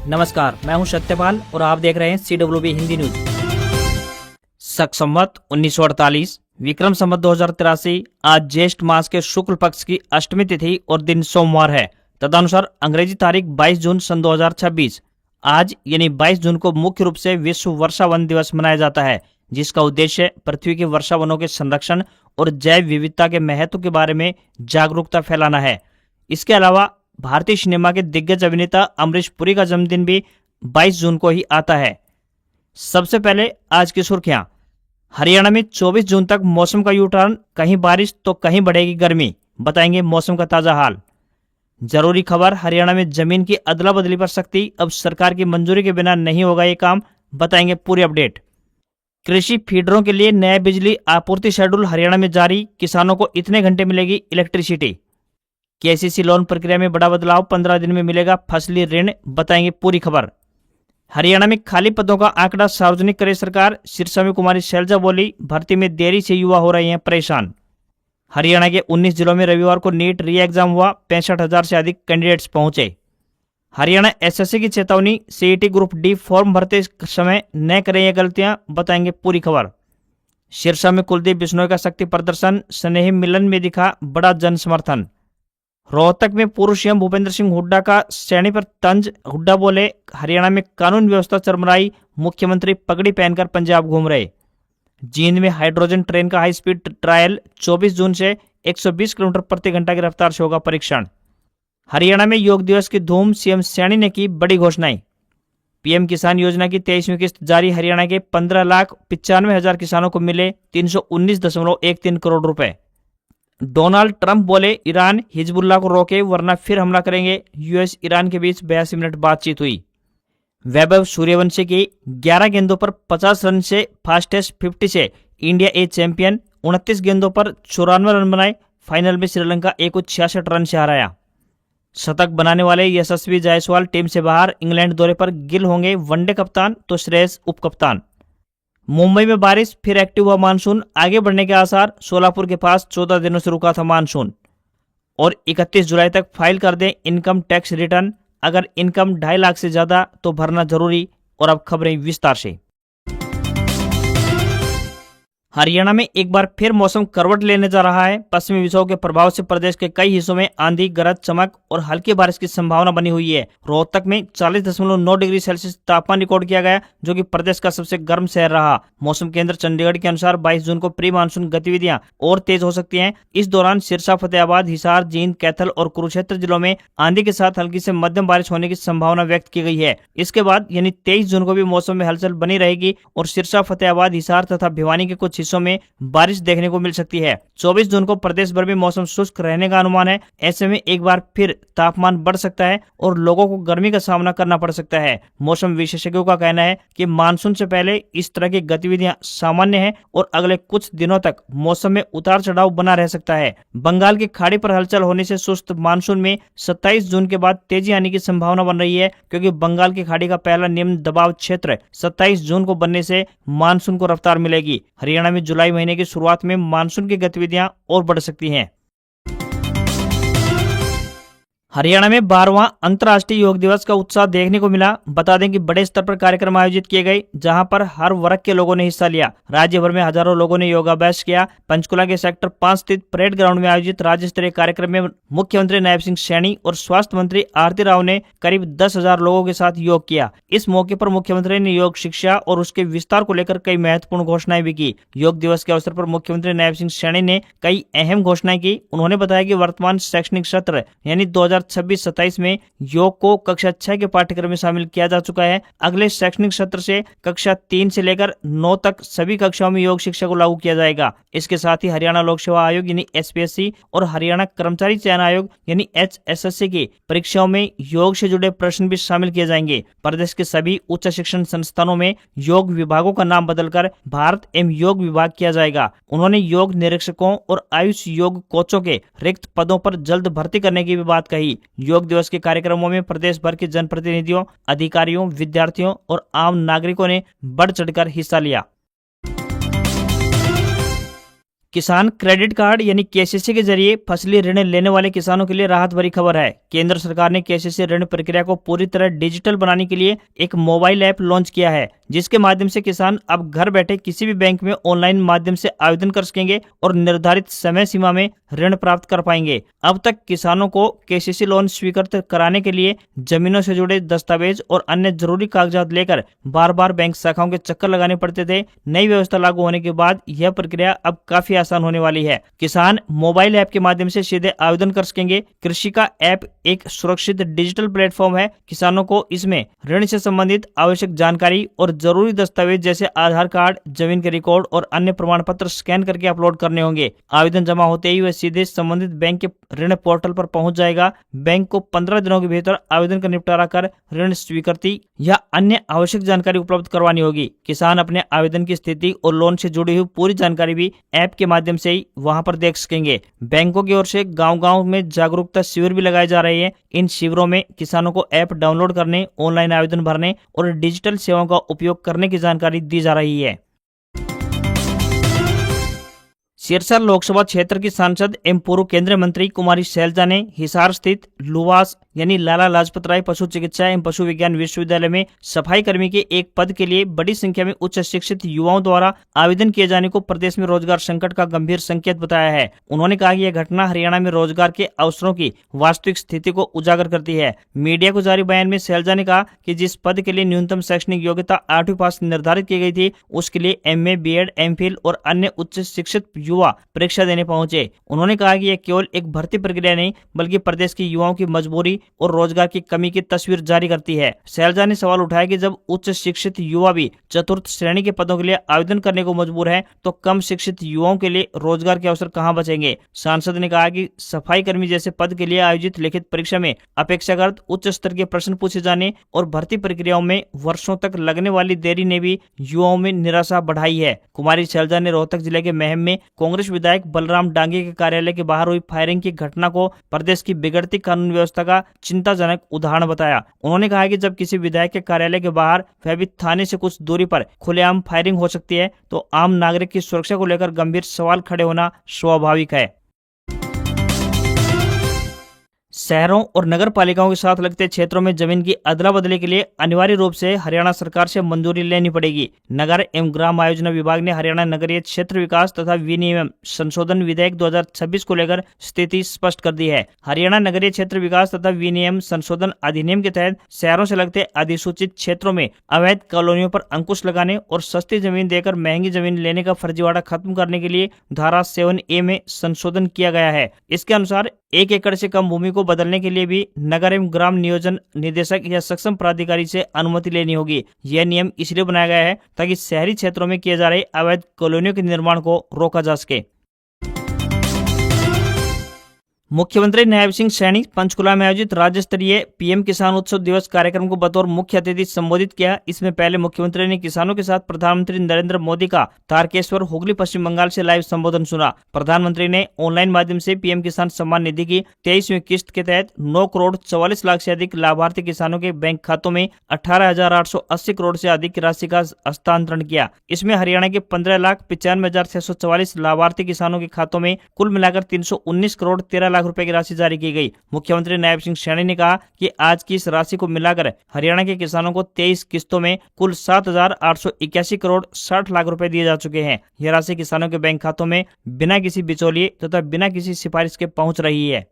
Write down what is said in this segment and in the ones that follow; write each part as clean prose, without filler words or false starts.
नमस्कार, मैं हूं सत्यपाल और आप देख रहे हैं CWB हिंदी न्यूज। शक संवत 1948 विक्रम संवत 2083 आज ज्येष्ठ मास के शुक्ल पक्ष की अष्टमी तिथि और दिन सोमवार है। तदनुसार अंग्रेजी तारीख 22 जून सन 2026 आज यानी 22 जून को मुख्य रूप से विश्व वर्षा वन दिवस मनाया जाता है, जिसका उद्देश्य पृथ्वी के वर्षा वनों के संरक्षण और जैव विविधता के महत्व के बारे में जागरूकता फैलाना है। इसके अलावा भारतीय सिनेमा के दिग्गज अभिनेता अमरीश पुरी का जन्मदिन भी 22 जून को ही आता है। सबसे पहले आज की सुर्खियां। हरियाणा में 24 जून तक मौसम का यू टर्न, कहीं बारिश तो कहीं बढ़ेगी गर्मी, बताएंगे मौसम का ताजा हाल। जरूरी खबर, हरियाणा में जमीन की अदला बदली पर सख्ती, अब सरकार की मंजूरी के बिना नहीं होगा ये काम, बताएंगे पूरी अपडेट। कृषि फीडरों के लिए नया बिजली आपूर्ति शेड्यूल हरियाणा में जारी, किसानों को इतने घंटे मिलेगी इलेक्ट्रिसिटी। केसीसी लोन प्रक्रिया में बड़ा बदलाव, 15 दिन में मिलेगा फसली ऋण, बताएंगे पूरी खबर। हरियाणा में खाली पदों का आंकड़ा सार्वजनिक करे सरकार, सिरसा में कुमारी शैलजा बोली, भर्ती में देरी से युवा हो रहे हैं परेशान। हरियाणा के 19 जिलों में रविवार को नीट री एग्जाम हुआ, 65,000 से अधिक कैंडिडेट्स पहुंचे। हरियाणा एसएससी की चेतावनी, सीईटी ग्रुप डी फॉर्म भरते समय न करें ये गलतियां, बताएंगे पूरी खबर। सिरसा में कुलदीप बिश्नोई का शक्ति प्रदर्शन, स्नेही मिलन में दिखा बड़ा जन समर्थन। रोहतक में पूर्व सीएम भूपेंद्र सिंह हुड्डा का सैनी पर तंज, हुड्डा बोले हरियाणा में कानून व्यवस्था चरमराई, मुख्यमंत्री पगड़ी पहनकर पंजाब घूम रहे। जींद में हाइड्रोजन ट्रेन का हाई स्पीड ट्रायल, 24 जून से 120 किलोमीटर प्रति घंटा की रफ्तार से होगा परीक्षण। हरियाणा में योग दिवस की धूम, सीएम सैनी ने की बड़ी घोषणाएं। पीएम किसान योजना की 23वीं किस्त जारी, हरियाणा के 15,95,000 किसानों को मिले 319.13 करोड़ रुपए। डोनाल्ड ट्रंप बोले ईरान हिजबुल्लाह को रोके वरना फिर हमला करेंगे, यूएस ईरान के बीच 82 मिनट बातचीत हुई। वैभव सूर्यवंशी की 11 गेंदों पर 50 रन से फास्टेस्ट 50 से इंडिया ए चैंपियन, 29 गेंदों पर 94 रन बनाए, फाइनल में श्रीलंका को 66 रन से हराया। शतक बनाने वाले यशस्वी जायसवाल टीम से बाहर, इंग्लैंड दौरे पर गिल होंगे वनडे कप्तान तो श्रेयस उप कप्तान। मुंबई में बारिश, फिर एक्टिव हुआ मानसून, आगे बढ़ने के आसार, सोलापुर के पास 14 दिनों से रुका था मानसून। और 31 जुलाई तक फाइल कर दें इनकम टैक्स रिटर्न, अगर इनकम 2.5 लाख से ज्यादा तो भरना जरूरी। और अब खबरें विस्तार से। हरियाणा में एक बार फिर मौसम करवट लेने जा रहा है। पश्चिमी विक्षोभ के प्रभाव से प्रदेश के कई हिस्सों में आंधी, गरज, चमक और हल्की बारिश की संभावना बनी हुई है। रोहतक में 40.9 डिग्री सेल्सियस तापमान रिकॉर्ड किया गया, जो कि प्रदेश का सबसे गर्म शहर रहा। मौसम केंद्र चंडीगढ़ के अनुसार 22 जून को प्री मानसून गतिविधियां और तेज हो सकती हैं। इस दौरान सिरसा, फतेहाबाद, हिसार, जींद, कैथल और कुरुक्षेत्र जिलों में आंधी के साथ हल्की से मध्यम बारिश होने की संभावना व्यक्त की गई है। इसके बाद यानी 23 जून को भी मौसम में हलचल बनी रहेगी और सिरसा, फतेहाबाद, हिसार तथा भिवानी के कुछ हिस्सों में बारिश देखने को मिल सकती है। 24 जून को प्रदेश भर में मौसम शुष्क रहने का अनुमान है। ऐसे में एक बार फिर तापमान बढ़ सकता है और लोगों को गर्मी का सामना करना पड़ सकता है। मौसम विशेषज्ञों का कहना है कि मानसून से पहले इस तरह की गतिविधियां सामान्य हैं और अगले कुछ दिनों तक मौसम में उतार चढ़ाव बना रह सकता है। बंगाल की खाड़ी पर हलचल होने से सुस्त मानसून में 27 जून के बाद तेजी आने की संभावना बन रही है, क्योंकि बंगाल की खाड़ी का पहला निम्न दबाव क्षेत्र 27 जून को बनने से मानसून को रफ्तार मिलेगी। हरियाणा में जुलाई महीने की शुरुआत में मानसून की गतिविधियां और बढ़ सकती हैं। हरियाणा में 12वां अंतर्राष्ट्रीय योग दिवस का उत्साह देखने को मिला। बता दें कि बड़े स्तर पर कार्यक्रम आयोजित किए गए, जहां पर हर वर्ग के लोगों ने हिस्सा लिया। राज्य भर में हजारों लोगों ने योगाभ्यास किया। पंचकुला के सेक्टर 5 स्थित परेड ग्राउंड में आयोजित राज्य स्तरीय कार्यक्रम में मुख्यमंत्री नायब सिंह सैनी और स्वास्थ्य मंत्री आरती राव ने करीब 10,000 लोगों के साथ योग किया। इस मौके पर मुख्यमंत्री ने योग शिक्षा और उसके विस्तार को लेकर कई महत्वपूर्ण घोषणाएं भी की। योग दिवस के अवसर पर मुख्यमंत्री नायब सिंह सैनी ने कई अहम घोषणाएं की। उन्होंने बताया कि वर्तमान शैक्षणिक सत्र यानी 2026-27 में योग को कक्षा 6 के पाठ्यक्रम में शामिल किया जा चुका है। अगले शैक्षणिक सत्र से कक्षा 3 से लेकर 9 तक सभी कक्षाओं में योग शिक्षा को लागू किया जाएगा। इसके साथ ही हरियाणा लोक सेवा आयोग यानी एसपीएससी और हरियाणा कर्मचारी चयन आयोग यानी एचएसएससी की परीक्षाओं में योग से जुड़े प्रश्न भी शामिल किए जाएंगे। प्रदेश के सभी उच्च शिक्षण संस्थानों में योग विभागों का नाम बदलकर भारत एवं योग विभाग किया जाएगा। उन्होंने योग निरीक्षकों और आयुष योग कोचों के रिक्त पदों पर जल्द भर्ती करने की भी बात कही। योग दिवस के कार्यक्रमों में प्रदेश भर के जनप्रतिनिधियों, अधिकारियों, विद्यार्थियों और आम नागरिकों ने बढ़ चढ़कर हिस्सा लिया। किसान क्रेडिट कार्ड यानी केसीसी के जरिए फसली ऋण लेने वाले किसानों के लिए राहत भरी खबर है। केंद्र सरकार ने केसीसी ऋण प्रक्रिया को पूरी तरह डिजिटल बनाने के लिए एक मोबाइल ऐप लॉन्च किया है, जिसके माध्यम से किसान अब घर बैठे किसी भी बैंक में ऑनलाइन माध्यम से आवेदन कर सकेंगे और निर्धारित समय सीमा में ऋण प्राप्त कर पाएंगे। अब तक किसानों को केसीसी लोन स्वीकृत कराने के लिए जमीनों से जुड़े दस्तावेज और अन्य जरूरी कागजात लेकर बार बार बैंक शाखाओं के चक्कर लगाने पड़ते थे। नई व्यवस्था लागू होने के बाद यह प्रक्रिया अब काफी आसान होने वाली है। किसान मोबाइल ऐप के माध्यम से सीधे आवेदन कर सकेंगे। कृषि का ऐप एक सुरक्षित डिजिटल प्लेटफॉर्म है। किसानों को इसमें ऋण से संबंधित आवश्यक जानकारी और जरूरी दस्तावेज जैसे आधार कार्ड, जमीन के रिकॉर्ड और अन्य प्रमाण पत्र स्कैन करके अपलोड करने होंगे। आवेदन जमा होते ही वह सीधे संबंधित बैंक के ऋण पोर्टल पर पहुंच जाएगा। बैंक को 15 दिनों के भीतर आवेदन का निपटारा कर ऋण स्वीकृति या अन्य आवश्यक जानकारी उपलब्ध करवानी होगी। किसान अपने आवेदन की स्थिति और लोन से जुड़ी हुई पूरी जानकारी भी ऐप के माध्यम से ही वहां पर देख सकेंगे। बैंकों की ओर से गांव-गांव में जागरूकता शिविर भी लगाए जा रहे हैं। इन शिविरों में किसानों को ऐप डाउनलोड करने, ऑनलाइन आवेदन भरने और डिजिटल सेवाओं का उपयोग करने की जानकारी दी जा रही है। सिरसा लोकसभा क्षेत्र की सांसद एवं पूर्व केंद्रीय मंत्री कुमारी शैलजा ने हिसार स्थित लुवास यानी लाला लाजपत राय पशु चिकित्सा एवं पशु विज्ञान विश्वविद्यालय में सफाई कर्मी के एक पद के लिए बड़ी संख्या में उच्च शिक्षित युवाओं द्वारा आवेदन किए जाने को प्रदेश में रोजगार संकट का गंभीर संकेत बताया है। उन्होंने कहा कि यह घटना हरियाणा में रोजगार के अवसरों की वास्तविक स्थिति को उजागर करती है। मीडिया को जारी बयान में शैलजा ने कहा कि जिस पद के लिए न्यूनतम शैक्षणिक योग्यता 8वीं पास निर्धारित की गई थी, उसके लिए MA, BEd, MPhil और अन्य उच्च शिक्षित युवा परीक्षा देने पहुंचे। उन्होंने कहा कि यह केवल एक भर्ती प्रक्रिया नहीं बल्कि प्रदेश के युवाओं की मजबूरी और रोजगार की कमी की तस्वीर जारी करती है। शैलजा ने सवाल उठाया कि जब उच्च शिक्षित युवा भी चतुर्थ श्रेणी के पदों के लिए आवेदन करने को मजबूर है, तो कम शिक्षित युवाओं के लिए रोजगार के अवसर कहां बचेंगे। सांसद ने कहा कि सफाई कर्मी जैसे पद के लिए आयोजित लिखित परीक्षा में अपेक्षाकृत उच्च स्तर के प्रश्न पूछे जाने और भर्ती प्रक्रियाओं में वर्षों तक लगने वाली देरी ने भी युवाओं में निराशा बढ़ाई है। कुमारी शैलजा ने रोहतक जिले के महम में कांग्रेस विधायक बलराम डांगे के कार्यालय के बाहर हुई फायरिंग की घटना को प्रदेश की बिगड़ती कानून व्यवस्था का चिंताजनक उदाहरण बताया। उन्होंने कहा कि जब किसी विधायक के कार्यालय के बाहर वह भी थाने से कुछ दूरी पर खुलेआम फायरिंग हो सकती है, तो आम नागरिक की सुरक्षा को लेकर गंभीर सवाल खड़े होना स्वाभाविक है। शहरों और नगर पालिकाओं के साथ लगते क्षेत्रों में जमीन की अदला बदली के लिए अनिवार्य रूप से हरियाणा सरकार से मंजूरी लेनी पड़ेगी। नगर एवं ग्राम आयोजन विभाग ने हरियाणा नगरीय क्षेत्र विकास तथा विनियमन संशोधन विधेयक 2026 को लेकर स्थिति स्पष्ट कर दी है। हरियाणा नगरीय क्षेत्र विकास तथा विनियम संशोधन अधिनियम के तहत शहरों से लगते अधिसूचित क्षेत्रों में अवैध कॉलोनियों पर अंकुश लगाने और सस्ती जमीन देकर महंगी जमीन लेने का फर्जीवाड़ा खत्म करने के लिए धारा 7A में संशोधन किया गया है। इसके अनुसार 1 एकड़ से कम भूमि को बदलने के लिए भी नगर एवं ग्राम नियोजन निदेशक या सक्षम प्राधिकारी से अनुमति लेनी होगी। यह नियम इसलिए बनाया गया है ताकि शहरी क्षेत्रों में किए जा रहे अवैध कॉलोनियों के निर्माण को रोका जा सके। मुख्यमंत्री नायब सिंह सैनी पंचकुला में आयोजित राज्य स्तरीय PM किसान उत्सव दिवस कार्यक्रम को बतौर मुख्य अतिथि संबोधित किया। इसमें पहले मुख्यमंत्री ने किसानों के साथ प्रधानमंत्री नरेंद्र मोदी का तारकेश्वर, हुगली, पश्चिम बंगाल से लाइव संबोधन सुना। प्रधानमंत्री ने ऑनलाइन माध्यम से PM किसान सम्मान निधि की 23वीं किस्त के तहत 9 करोड़ 44 लाख से अधिक लाभार्थी किसानों के बैंक खातों में 18,880 करोड़ से अधिक राशि का हस्तांतरण किया। इसमें हरियाणा के 15,95,644 लाभार्थी किसानों के खातों में कुल मिलाकर 319 करोड़ 13 लाख रुपए की राशि जारी की गई। मुख्यमंत्री नायब सिंह सैनी ने कहा कि आज की इस राशि को मिलाकर हरियाणा के किसानों को 23 किस्तों में कुल 7,881 करोड़ 60 लाख रुपए दिए जा चुके हैं। यह राशि किसानों के बैंक खातों में बिना किसी बिचौलिए तथा बिना किसी सिफारिश के पहुंच रही है।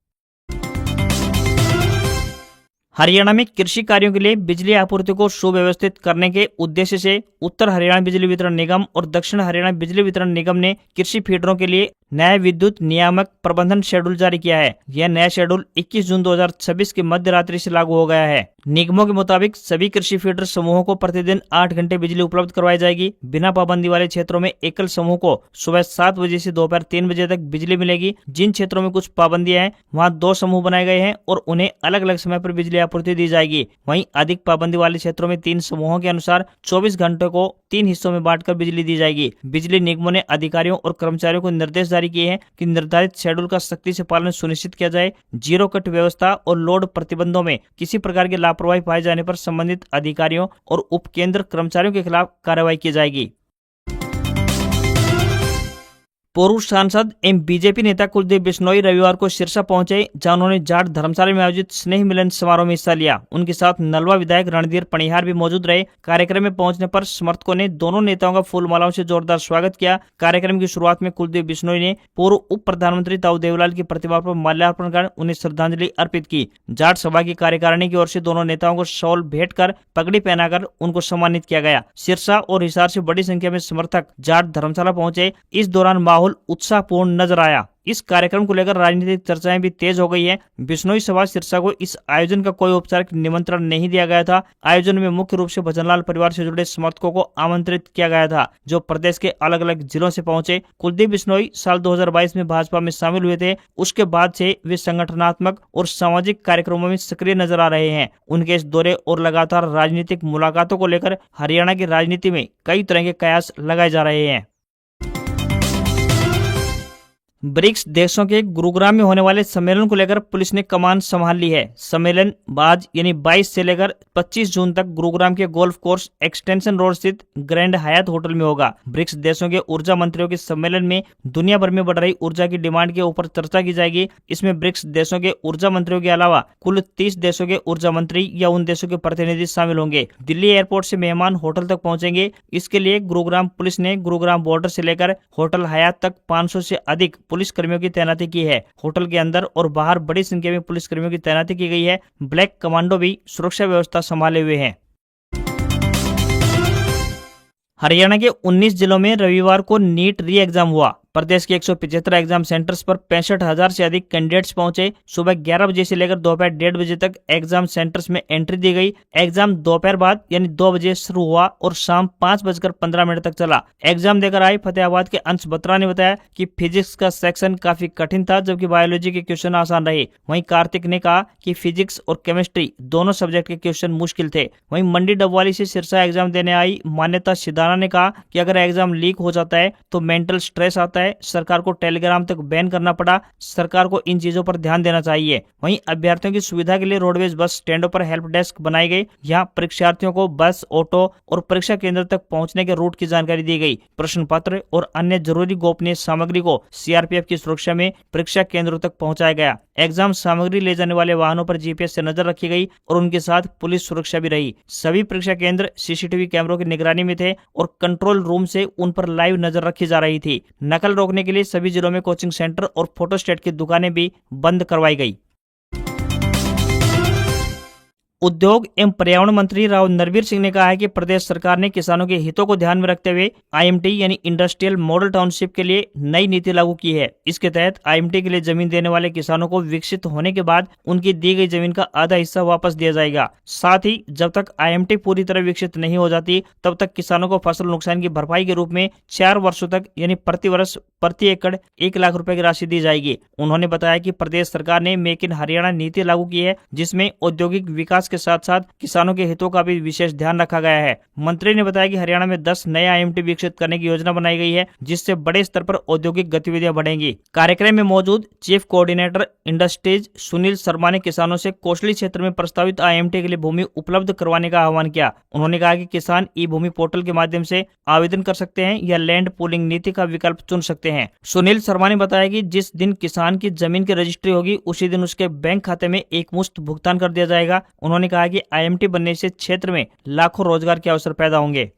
हरियाणा में कृषि कार्यों के लिए बिजली आपूर्ति को सुव्यवस्थित करने के उद्देश्य से उत्तर हरियाणा बिजली वितरण निगम और दक्षिण हरियाणा बिजली वितरण निगम ने कृषि फीडरों के लिए नया विद्युत नियामक प्रबंधन शेड्यूल जारी किया है। यह नया शेड्यूल 21 जून 2026 की मध्य रात्रि से लागू हो गया है। निगमों के मुताबिक सभी कृषि फीडर समूहों को प्रतिदिन 8 घंटे बिजली उपलब्ध करवाई जाएगी। बिना पाबंदी वाले क्षेत्रों में एकल समूह को सुबह 7 बजे से दोपहर 3 बजे तक बिजली मिलेगी। जिन क्षेत्रों में कुछ पाबंदियां हैं वहां 2 समूह बनाए गए हैं और उन्हें अलग अलग समय पर बिजली आपूर्ति दी जाएगी। वहीं अधिक पाबंदी वाले क्षेत्रों में 3 समूहों के अनुसार 24 घंटों को 3 हिस्सों में बांटकर बिजली दी जाएगी। बिजली निगमों ने अधिकारियों और कर्मचारियों को निर्देश जारी किए हैं कि निर्धारित शेड्यूल का सख्ती से पालन सुनिश्चित किया जाए। जीरो कट व्यवस्था और लोड प्रतिबंधों में किसी प्रकार की लापरवाही पाए जाने पर संबंधित अधिकारियों और उपकेंद्र कर्मचारियों के खिलाफ कार्रवाई की जाएगी। पूर्व सांसद एवं बीजेपी नेता कुलदीप बिश्नोई रविवार को सिरसा पहुंचे, जहां उन्होंने जाट धर्मशाला में आयोजित स्नेह मिलन समारोह में हिस्सा लिया। उनके साथ नलवा विधायक रणधीर पणिहार भी मौजूद रहे। कार्यक्रम में पहुंचने पर समर्थकों ने दोनों नेताओं का फूल मालाओं से जोरदार स्वागत किया। कार्यक्रम की शुरुआत में कुलदीप बिश्नोई ने पूर्व उप प्रधानमंत्री ताऊ देवलाल की प्रतिमा पर माल्यार्पण कर उन्हें श्रद्धांजलि अर्पित की। जाट सभा की कार्यकारिणी की ओर से दोनों नेताओं को शॉल भेंट कर पगड़ी पहनाकर उनको सम्मानित किया गया। सिरसा और हिसार से बड़ी संख्या में समर्थक जाट धर्मशाला पहुंचे। इस दौरान माहौल उत्साहपूर्ण नजर आया। इस कार्यक्रम को लेकर राजनीतिक चर्चाएं भी तेज हो गई है। बिश्नोई सभा सिरसा को इस आयोजन का कोई औपचारिक निमंत्रण नहीं दिया गया था। आयोजन में मुख्य रूप से भजनलाल परिवार से जुड़े समर्थकों को आमंत्रित किया गया था, जो प्रदेश के अलग अलग जिलों से पहुंचे। कुलदीप बिश्नोई साल 2022 में भाजपा में शामिल हुए थे। उसके बाद से वे संगठनात्मक और सामाजिक कार्यक्रमों में सक्रिय नजर आ रहे हैं। उनके इस दौरे और लगातार राजनीतिक मुलाकातों को लेकर हरियाणा की राजनीति में कई तरह के कयास लगाए जा रहे हैं। ब्रिक्स देशों के गुरुग्राम में होने वाले सम्मेलन को लेकर पुलिस ने कमान संभाल ली है। सम्मेलन आज यानी 22 से लेकर 25 जून तक गुरुग्राम के गोल्फ कोर्स एक्सटेंशन रोड स्थित ग्रैंड हयात होटल में होगा। ब्रिक्स देशों के ऊर्जा मंत्रियों के सम्मेलन में दुनिया भर में बढ़ रही ऊर्जा की डिमांड के ऊपर चर्चा की जाएगी। इसमें ब्रिक्स देशों के ऊर्जा मंत्रियों के अलावा कुल 30 देशों के ऊर्जा मंत्री या उन देशों के प्रतिनिधि शामिल होंगे। दिल्ली एयरपोर्ट से मेहमान होटल तक पहुंचेंगे। इसके लिए गुरुग्राम पुलिस ने गुरुग्राम बॉर्डर से लेकर होटल हयात तक 500 से अधिक पुलिस कर्मियों की तैनाती की है। होटल के अंदर और बाहर बड़ी संख्या में पुलिस कर्मियों की तैनाती की गई है। ब्लैक कमांडो भी सुरक्षा व्यवस्था संभाले हुए हैं। हरियाणा के 19 जिलों में रविवार को नीट री एग्जाम हुआ। प्रदेश के 175 एग्जाम सेंटर्स पर 65,000 से अधिक कैंडिडेट्स पहुंचे। सुबह 11 बजे से लेकर दोपहर 1:30 बजे तक एग्जाम सेंटर्स में एंट्री दी गई। एग्जाम दोपहर बाद यानी 2 बजे शुरू हुआ और शाम 5:15 तक चला। एग्जाम देकर आए फतेहाबाद के अंश बत्रा ने बताया कि फिजिक्स का सेक्शन काफी कठिन था, जबकि बायोलॉजी के क्वेश्चन आसान रहे। वहीं कार्तिक ने कहा कि फिजिक्स और केमिस्ट्री दोनों सब्जेक्ट के क्वेश्चन मुश्किल थे। वहीं मंडी डबवाली से सिरसा एग्जाम देने आई मान्यता सिदाना ने कहा कि अगर एग्जाम लीक हो जाता है तो मेंटल स्ट्रेस आता है। सरकार को टेलीग्राम तक बैन करना पड़ा। सरकार को इन चीजों पर ध्यान देना चाहिए। वहीं अभ्यर्थियों की सुविधा के लिए रोडवेज बस स्टैंडों पर हेल्प डेस्क बनाई गई। यहाँ परीक्षार्थियों को बस, ऑटो और परीक्षा केंद्र तक पहुंचने के रूट की जानकारी दी गई। प्रश्न पत्र और अन्य जरूरी गोपनीय सामग्री को सीआरपीएफ की सुरक्षा में परीक्षा केंद्रों तक पहुंचाया गया। एग्जाम सामग्री ले जाने वाले वाहनों पर जीपीएस से नजर रखी गई और उनके साथ पुलिस सुरक्षा भी रही। सभी परीक्षा केंद्र सीसीटीवी कैमरों की निगरानी में थे और कंट्रोल रूम से उन पर लाइव नजर रखी जा रही थी। नकल रोकने के लिए सभी जिलों में कोचिंग सेंटर और फोटोस्टेट की दुकानें भी बंद करवाई गई। उद्योग एवं पर्यावरण मंत्री राव नरवीर सिंह ने कहा है कि प्रदेश सरकार ने किसानों के हितों को ध्यान में रखते हुए आईएमटी यानी इंडस्ट्रियल मॉडल टाउनशिप के लिए नई नीति लागू की है। इसके तहत आईएमटी के लिए जमीन देने वाले किसानों को विकसित होने के बाद उनकी दी गई जमीन का आधा हिस्सा वापस दिया जाएगा। साथ ही जब तक आईएमटी पूरी तरह विकसित नहीं हो जाती तब तक किसानों को फसल नुकसान की भरपाई के रूप में 4 वर्षों तक यानी प्रति वर्ष प्रति एकड़ 1 लाख रुपए की राशि दी जाएगी। उन्होंने बताया कि प्रदेश सरकार ने मेक इन हरियाणा नीति लागू की है, जिसमें औद्योगिक विकास के साथ साथ किसानों के हितों का भी विशेष ध्यान रखा गया है। मंत्री ने बताया कि हरियाणा में 10 नए आईएमटी विकसित करने की योजना बनाई गई है, जिससे बड़े स्तर पर औद्योगिक गतिविधियां बढ़ेंगी। कार्यक्रम में मौजूद chief coordinator industries Sunil Sharma ने किसानों से कोसली क्षेत्र में प्रस्तावित आईएमटी के लिए भूमि उपलब्ध करवाने का आह्वान किया। उन्होंने कहा कि किसान ई भूमि पोर्टल के माध्यम से आवेदन कर सकते हैं या लैंड पूलिंग नीति का विकल्प चुन सकते हैं। सुनील शर्मा ने बताया कि जिस दिन किसान की जमीन की रजिस्ट्री होगी उसी दिन उसके बैंक खाते में एकमुश्त भुगतान कर दिया जाएगा। उन्होंने कहा कि आईएमटी बनने से क्षेत्र में लाखों रोजगार के अवसर पैदा होंगे।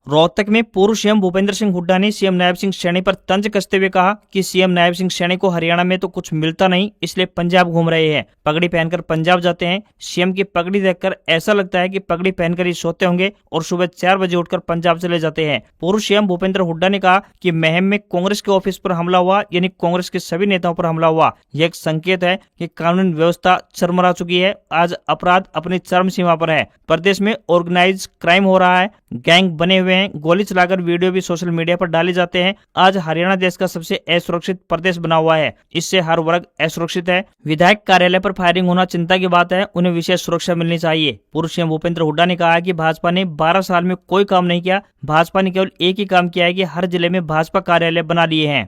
रोहतक में पूर्व सीएम भूपेंद्र सिंह हुड्डा ने सीएम नायब सिंह सैनी पर तंज कसते हुए कहा कि सीएम नायब सिंह सैनी को हरियाणा में तो कुछ मिलता नहीं, इसलिए पंजाब घूम रहे हैं। पगड़ी पहनकर पंजाब जाते हैं। सीएम की पगड़ी देखकर ऐसा लगता है कि पगड़ी पहनकर ही सोते होंगे और सुबह 4 बजे उठकर पंजाब चले जाते हैं। पूर्व सीएम भूपेंद्र हुड्डा ने कहा कि महम में कांग्रेस के ऑफिस पर हमला हुआ, यानी कांग्रेस के सभी नेताओं पर हमला हुआ। यह एक संकेत है कि कानून व्यवस्था चरमरा चुकी है। आज अपराध अपनी चरम सीमा पर है। प्रदेश में ऑर्गेनाइज क्राइम हो रहा है, गैंग बने हुए हैं, गोली चलाकर वीडियो भी सोशल मीडिया पर डाले जाते हैं। आज हरियाणा देश का सबसे असुरक्षित प्रदेश बना हुआ है। इससे हर वर्ग असुरक्षित है। विधायक कार्यालय पर फायरिंग होना चिंता की बात है, उन्हें विशेष सुरक्षा मिलनी चाहिए। पूर्व सीएम भूपेंद्र हुड्डा ने कहा कि भाजपा ने 12 साल में कोई काम नहीं किया। भाजपा ने केवल एक ही काम किया है कि हर जिले में भाजपा कार्यालय बना लिए हैं।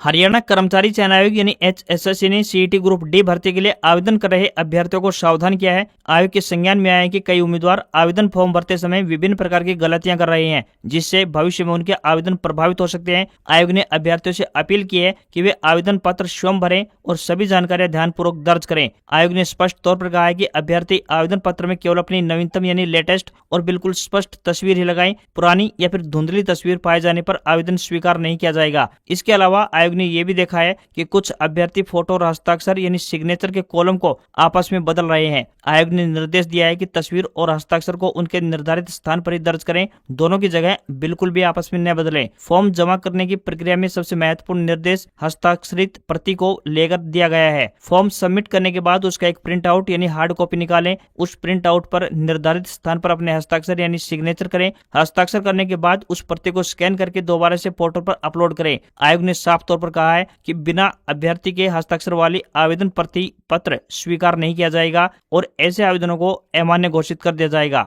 हरियाणा कर्मचारी चयन आयोग यानी HSSC ने CET ग्रुप डी भर्ती के लिए आवेदन कर रहे अभ्यर्थियों को सावधान किया है। आयोग के संज्ञान में आया है कि कई उम्मीदवार आवेदन फॉर्म भरते समय विभिन्न प्रकार की गलतियां कर रहे हैं, जिससे भविष्य में उनके आवेदन प्रभावित हो सकते हैं। आयोग ने अभ्यर्थियों से अपील की है कि वे आवेदन पत्र स्वयं भरें और सभी जानकारियां ध्यानपूर्वक दर्ज करें। आयोग ने स्पष्ट तौर पर कहा है कि अभ्यर्थी आवेदन पत्र में केवल अपनी नवीनतम यानी लेटेस्ट और बिल्कुल स्पष्ट तस्वीर ही लगाएं। पुरानी या फिर धुंधली तस्वीर पाए जाने पर आवेदन स्वीकार नहीं किया जाएगा। इसके अलावा आयोग ने यह भी देखा है कि कुछ अभ्यर्थी फोटो और हस्ताक्षर यानी सिग्नेचर के कॉलम को आपस में बदल रहे हैं। आयोग ने निर्देश दिया है कि तस्वीर और हस्ताक्षर को उनके निर्धारित स्थान पर ही दर्ज करें, दोनों की जगह बिल्कुल भी आपस में न बदलें। फॉर्म जमा करने की प्रक्रिया में सबसे महत्वपूर्ण निर्देश हस्ताक्षरित प्रति को लेकर दिया गया है। फॉर्म सबमिट करने के बाद उसका एक प्रिंट आउट यानी हार्ड कॉपी निकालें। उस प्रिंट आउट पर निर्धारित स्थान पर अपने हस्ताक्षर यानी सिग्नेचर करें। हस्ताक्षर करने के बाद उस प्रति को स्कैन करके दोबारा से पोर्टल पर अपलोड करें। आयोग ने साफ तौर पर कहा है कि बिना अभ्यर्थी के हस्ताक्षर वाली आवेदन प्रति पत्र स्वीकार नहीं किया जाएगा और ऐसे आवेदनों को अमान्य घोषित कर दिया जाएगा।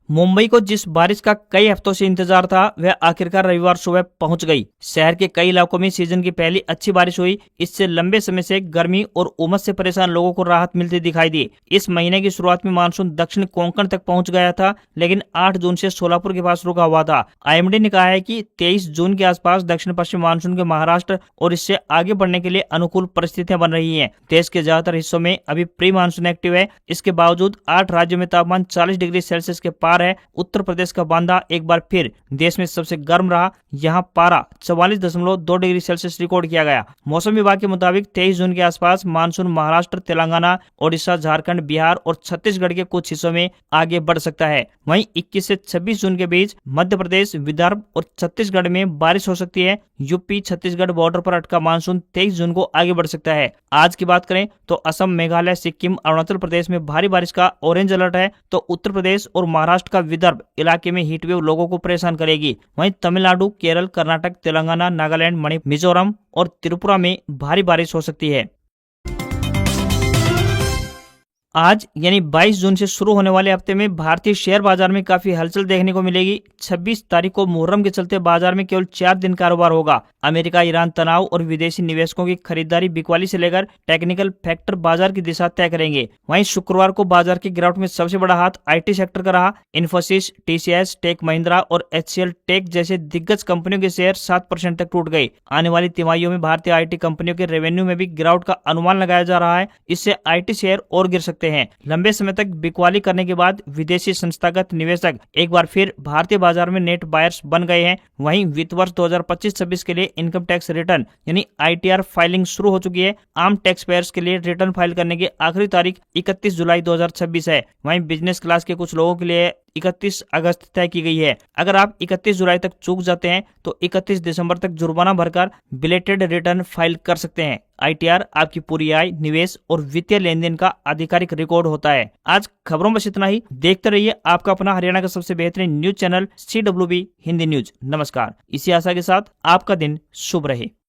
मुंबई को जिस बारिश का कई हफ्तों से इंतजार था वह आखिरकार रविवार सुबह पहुंच गई। शहर के कई इलाकों में सीजन की पहली अच्छी बारिश हुई। इससे लंबे समय से गर्मी और उमस से परेशान लोगों को राहत मिलती दिखाई दी। इस महीने की शुरुआत में मानसून दक्षिण कोंकण तक पहुंच गया था, लेकिन 8 जून से सोलापुर के पास रुका हुआ था। IMD ने कहा है कि 23 जून के आसपास दक्षिण पश्चिम मानसून के महाराष्ट्र और इससे आगे बढ़ने के लिए अनुकूल परिस्थितियां बन रही है। देश के ज्यादातर हिस्सों में अभी प्री मानसून एक्टिव है। इसके बावजूद 8 राज्यों में तापमान 40 डिग्री सेल्सियस के पार है। उत्तर प्रदेश का बांदा एक बार फिर देश में सबसे गर्म रहा। यहाँ पारा 44.2 डिग्री सेल्सियस रिकॉर्ड किया गया। मौसम विभाग के मुताबिक 23 जून के आसपास मानसून महाराष्ट्र, तेलंगाना, ओडिशा, झारखंड, बिहार और छत्तीसगढ़ के कुछ हिस्सों में आगे बढ़ सकता है। वहीं 21 से 26 जून के बीच मध्य प्रदेश, विदर्भ और छत्तीसगढ़ में बारिश हो सकती है। यूपी छत्तीसगढ़ बॉर्डर पर अटका मानसून 23 जून को आगे बढ़ सकता है। आज की बात करें तो असम, मेघालय, सिक्किम, अरुणाचल प्रदेश में भारी बारिश का ऑरेंज अलर्ट है, तो उत्तर प्रदेश और महाराष्ट्र का विदर्भ इलाके में हीटवेव लोगों को परेशान करेगी। वहीं तमिलनाडु, केरल, कर्नाटक, तेलंगाना, नागालैंड, मणिपुर, मिजोरम और त्रिपुरा में भारी बारिश हो सकती है। आज यानी 22 जून से शुरू होने वाले हफ्ते में भारतीय शेयर बाजार में काफी हलचल देखने को मिलेगी। 26 तारीख को मुहर्रम के चलते बाजार में केवल 4 दिन कारोबार होगा। अमेरिका ईरान तनाव और विदेशी निवेशकों की खरीदारी बिकवाली से लेकर टेक्निकल फैक्टर बाजार की दिशा तय करेंगे। वहीं शुक्रवार को बाजार की गिरावट में सबसे बड़ा हाथ IT सेक्टर का रहा। इन्फोसिस, TCS, टेक महिंद्रा और HCL टेक जैसे दिग्गज कंपनियों के शेयर 7% तक टूट गए। आने वाली तिमाहियों में भारतीय IT कंपनियों के रेवेन्यू में भी गिरावट का अनुमान लगाया जा रहा है। इससे IT शेयर और गिर सकते हैं। लंबे समय तक बिकवाली करने के बाद विदेशी संस्थागत निवेशक एक बार फिर भारतीय बाजार में नेट बायर्स बन गए हैं। वहीं वित्त वर्ष 2025-26 के लिए इनकम टैक्स रिटर्न यानी ITR फाइलिंग शुरू हो चुकी है। आम टैक्स पेयर्स के लिए रिटर्न फाइल करने की आखिरी तारीख 31 जुलाई 2026 है। वहीं बिजनेस क्लास के कुछ लोगों के लिए 31 अगस्त तय की गई है। अगर आप 31 जुलाई तक चूक जाते हैं तो 31 दिसंबर तक जुर्माना भरकर बिलेटेड रिटर्न फाइल कर सकते हैं। ITR आपकी पूरी आय, निवेश और वित्तीय लेन देन का आधिकारिक रिकॉर्ड होता है। आज खबरों में बस इतना ही। देखते रहिए आपका अपना हरियाणा का सबसे बेहतरीन news channel CWB Hindi news. नमस्कार। इसी आशा के साथ आपका दिन शुभ रहे।